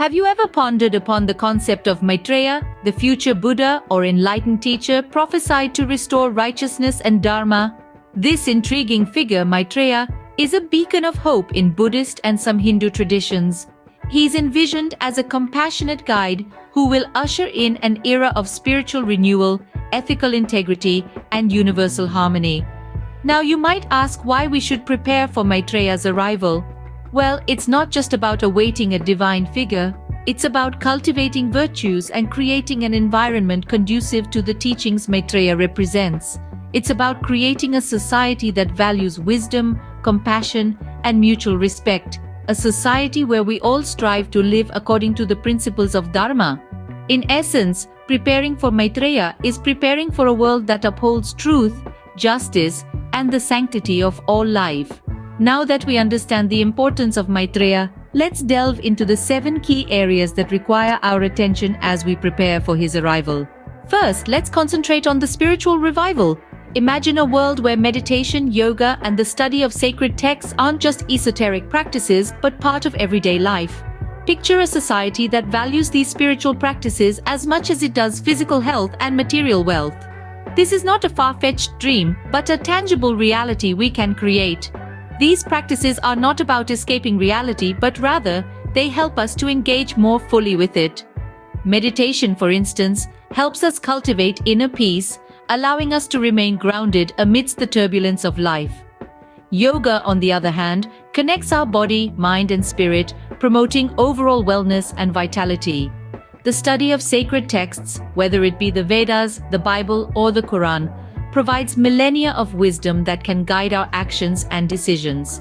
Have you ever pondered upon the concept of Maitreya, the future Buddha or enlightened teacher prophesied to restore righteousness and Dharma? This intriguing figure, Maitreya, is a beacon of hope in Buddhist and some Hindu traditions. He is envisioned as a compassionate guide who will usher in an era of spiritual renewal, ethical integrity, and universal harmony. Now you might ask why we should prepare for Maitreya's arrival. Well, it's not just about awaiting a divine figure, it's about cultivating virtues and creating an environment conducive to the teachings Maitreya represents. It's about creating a society that values wisdom, compassion, and mutual respect, a society where we all strive to live according to the principles of Dharma. In essence, preparing for Maitreya is preparing for a world that upholds truth, justice, and the sanctity of all life. Now that we understand the importance of Maitreya, let's delve into the 7 key areas that require our attention as we prepare for his arrival. First, let's concentrate on the spiritual revival. Imagine a world where meditation, yoga, and the study of sacred texts aren't just esoteric practices, but part of everyday life. Picture a society that values these spiritual practices as much as it does physical health and material wealth. This is not a far-fetched dream, but a tangible reality we can create. These practices are not about escaping reality, but rather, they help us to engage more fully with it. Meditation, for instance, helps us cultivate inner peace, allowing us to remain grounded amidst the turbulence of life. Yoga, on the other hand, connects our body, mind, and spirit, promoting overall wellness and vitality. The study of sacred texts, whether it be the Vedas, the Bible, or the Quran, provides millennia of wisdom that can guide our actions and decisions.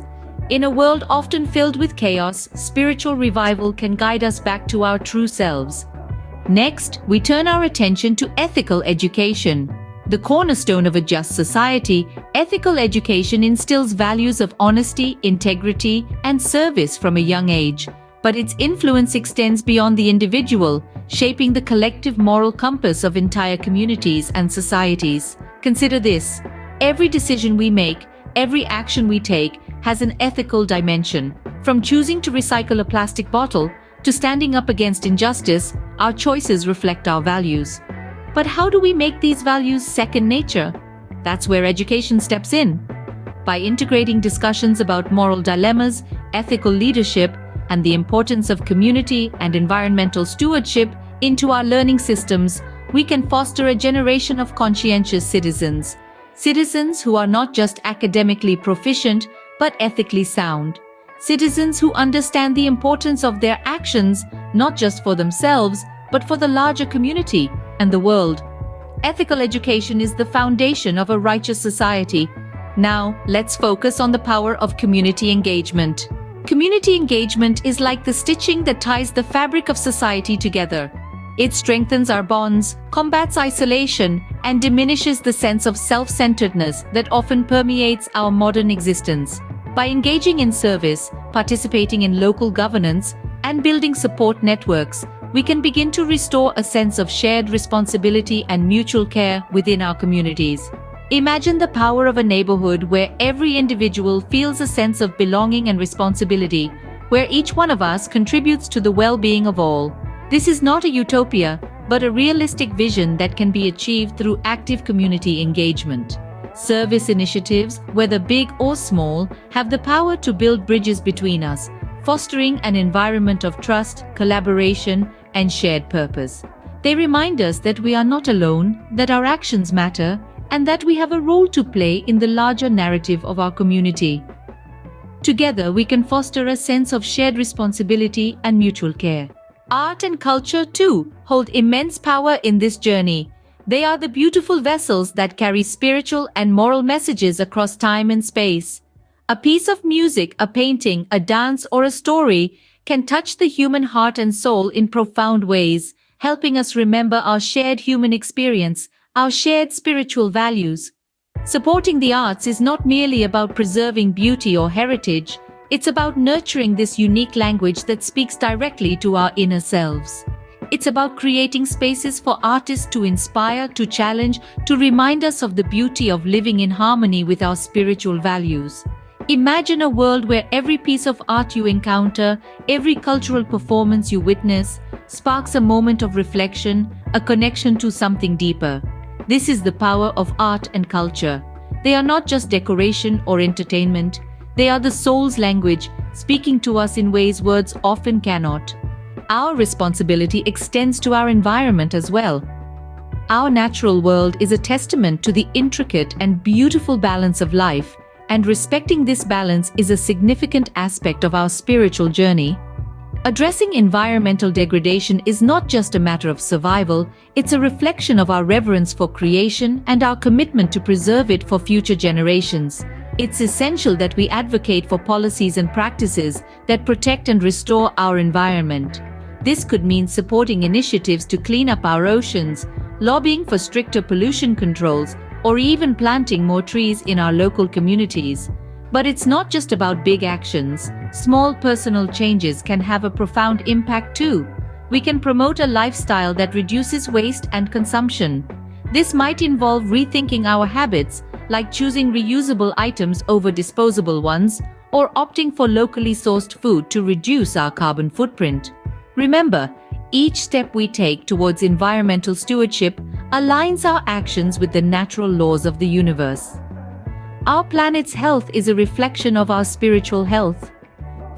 In a world often filled with chaos, spiritual revival can guide us back to our true selves. Next, we turn our attention to ethical education. The cornerstone of a just society, ethical education instills values of honesty, integrity, and service from a young age. But its influence extends beyond the individual, shaping the collective moral compass of entire communities and societies. Consider this: every decision we make, every action we take, has an ethical dimension. From choosing to recycle a plastic bottle to standing up against injustice, our choices reflect our values. But how do we make these values second nature? That's where education steps in. By integrating discussions about moral dilemmas, ethical leadership, and the importance of community and environmental stewardship into our learning systems, we can foster a generation of conscientious citizens. Citizens who are not just academically proficient, but ethically sound. Citizens who understand the importance of their actions, not just for themselves, but for the larger community and the world. Ethical education is the foundation of a righteous society. Now, let's focus on the power of community engagement. Community engagement is like the stitching that ties the fabric of society together. It strengthens our bonds, combats isolation, and diminishes the sense of self-centeredness that often permeates our modern existence. By engaging in service, participating in local governance, and building support networks, we can begin to restore a sense of shared responsibility and mutual care within our communities. Imagine the power of a neighborhood where every individual feels a sense of belonging and responsibility, where each one of us contributes to the well-being of all. This is not a utopia, but a realistic vision that can be achieved through active community engagement. Service initiatives, whether big or small, have the power to build bridges between us, fostering an environment of trust, collaboration, and shared purpose. They remind us that we are not alone, that our actions matter, and that we have a role to play in the larger narrative of our community. Together, we can foster a sense of shared responsibility and mutual care. Art and culture, too, hold immense power in this journey. They are the beautiful vessels that carry spiritual and moral messages across time and space. A piece of music, a painting, a dance, or a story can touch the human heart and soul in profound ways, helping us remember our shared human experience, our shared spiritual values. Supporting the arts is not merely about preserving beauty or heritage, it's about nurturing this unique language that speaks directly to our inner selves. It's about creating spaces for artists to inspire, to challenge, to remind us of the beauty of living in harmony with our spiritual values. Imagine a world where every piece of art you encounter, every cultural performance you witness, sparks a moment of reflection, a connection to something deeper. This is the power of art and culture. They are not just decoration or entertainment, they are the soul's language, speaking to us in ways words often cannot. Our responsibility extends to our environment as well. Our natural world is a testament to the intricate and beautiful balance of life, and respecting this balance is a significant aspect of our spiritual journey. Addressing environmental degradation is not just a matter of survival, it's a reflection of our reverence for creation and our commitment to preserve it for future generations. It's essential that we advocate for policies and practices that protect and restore our environment. This could mean supporting initiatives to clean up our oceans, lobbying for stricter pollution controls, or even planting more trees in our local communities. But it's not just about big actions. Small personal changes can have a profound impact too. We can promote a lifestyle that reduces waste and consumption. This might involve rethinking our habits, like choosing reusable items over disposable ones, or opting for locally sourced food to reduce our carbon footprint. Remember, each step we take towards environmental stewardship aligns our actions with the natural laws of the universe. Our planet's health is a reflection of our spiritual health.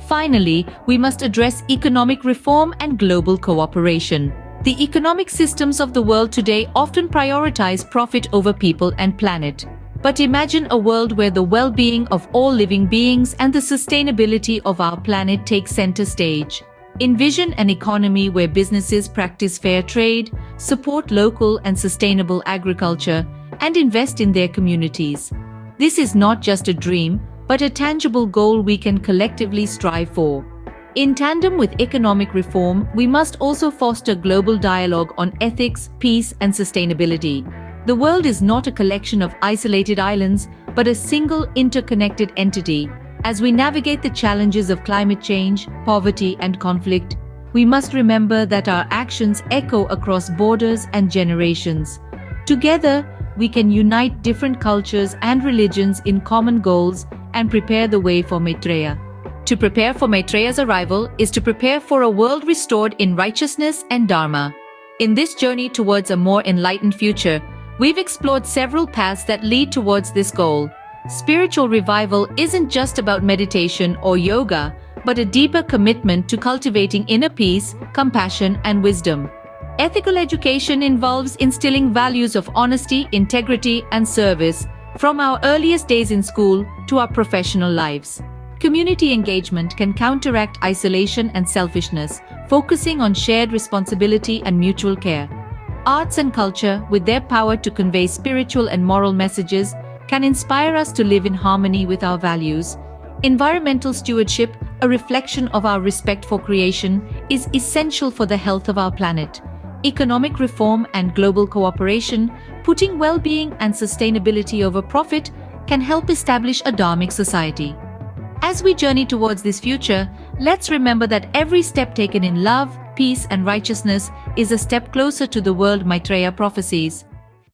Finally, we must address economic reform and global cooperation. The economic systems of the world today often prioritize profit over people and planet. But imagine a world where the well-being of all living beings and the sustainability of our planet take center stage. Envision an economy where businesses practice fair trade, support local and sustainable agriculture, and invest in their communities. This is not just a dream, but a tangible goal we can collectively strive for. In tandem with economic reform, we must also foster global dialogue on ethics, peace, and sustainability. The world is not a collection of isolated islands, but a single interconnected entity. As we navigate the challenges of climate change, poverty, and conflict, we must remember that our actions echo across borders and generations. Together, we can unite different cultures and religions in common goals and prepare the way for Maitreya. To prepare for Maitreya's arrival is to prepare for a world restored in righteousness and Dharma. In this journey towards a more enlightened future, we've explored several paths that lead towards this goal. Spiritual revival isn't just about meditation or yoga, but a deeper commitment to cultivating inner peace, compassion, and wisdom. Ethical education involves instilling values of honesty, integrity, and service from our earliest days in school to our professional lives. Community engagement can counteract isolation and selfishness, focusing on shared responsibility and mutual care. Arts and culture, with their power to convey spiritual and moral messages, can inspire us to live in harmony with our values. Environmental stewardship, a reflection of our respect for creation, is essential for the health of our planet. Economic reform and global cooperation, putting well-being and sustainability over profit, can help establish a dharmic society. As we journey towards this future, let's remember that every step taken in love, peace, and righteousness is a step closer to the world Maitreya prophesies.